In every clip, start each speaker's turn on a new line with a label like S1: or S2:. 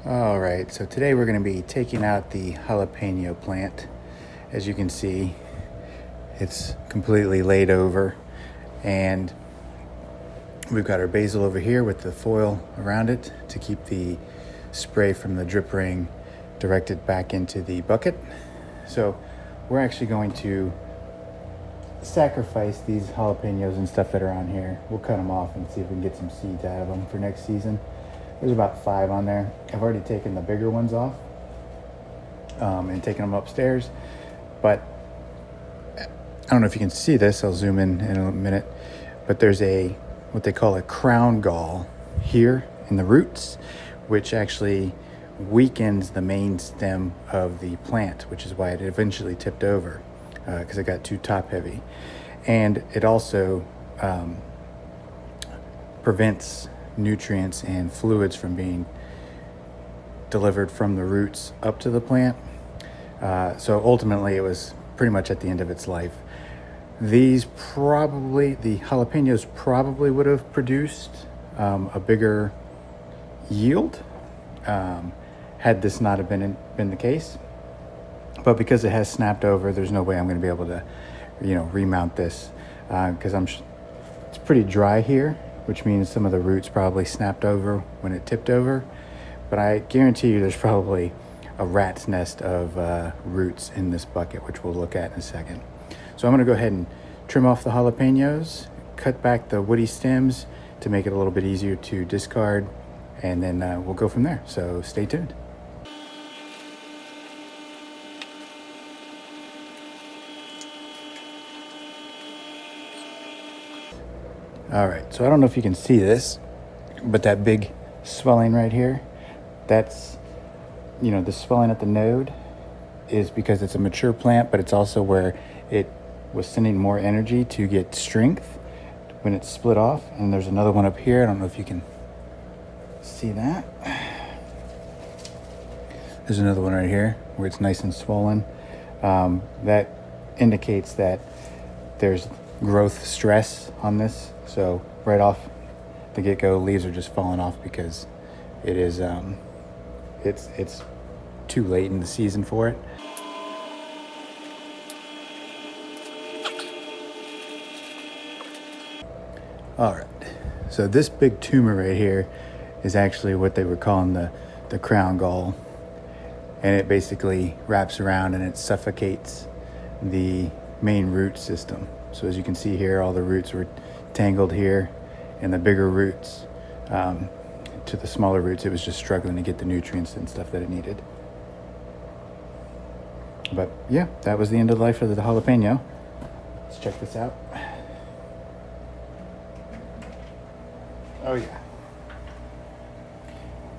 S1: All right, so today we're going to be taking out the jalapeno plant. As you can see, it's completely laid over, and we've got our basil over here with the foil around it to keep the spray from the drip ring directed back into the bucket. So we're actually going to sacrifice these jalapenos and stuff that are on here. We'll cut them off and see if we can get some seeds out of them for next season. There's about 5 on there. I've already taken the bigger ones off and taken them upstairs, but I don't know if you can see this. I'll zoom in a minute, but there's what they call a crown gall here in the roots, which actually weakens the main stem of the plant, which is why it eventually tipped over, because it got too top heavy. And it also prevents nutrients and fluids from being delivered from the roots up to the plant. So ultimately it was pretty much at the end of its life. The jalapenos probably would have produced a bigger yield had this not have been the case. But because it has snapped over, there's no way I'm going to be able to, remount this, because it's pretty dry here, which means some of the roots probably snapped over when it tipped over. But I guarantee you there's probably a rat's nest of roots in this bucket, which we'll look at in a second. So I'm going to go ahead and trim off the jalapenos, cut back the woody stems to make it a little bit easier to discard, and then we'll go from there. So stay tuned. All right, so I don't know if you can see this, but that big swelling right here, that's, the swelling at the node is because it's a mature plant, but it's also where it was sending more energy to get strength when it's split off. And there's another one up here. I don't know if you can see that. There's another one right here where it's nice and swollen. That indicates that there's growth stress on this. So right off the get-go, leaves are just falling off because it is it's too late in the season for it. All right, so this big tumor right here is actually what they were calling the crown gall, and it basically wraps around and it suffocates the main root system. So as you can see here, all the roots were tangled here, and the bigger roots to the smaller roots, it was just struggling to get the nutrients and stuff that it needed. But yeah, that was the end of life of the jalapeno. Let's check this out. Oh yeah.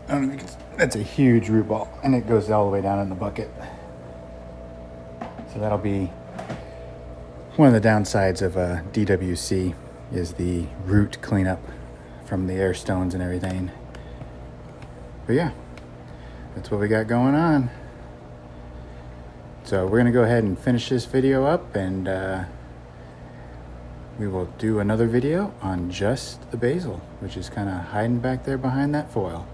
S1: I don't know if you can, that's a huge root ball, and it goes all the way down in the bucket. So that'll be one of the downsides of DWC is the root cleanup from the air stones and everything. But yeah, that's what we got going on. So we're gonna go ahead and finish this video up, and we will do another video on just the basil, which is kind of hiding back there behind that foil.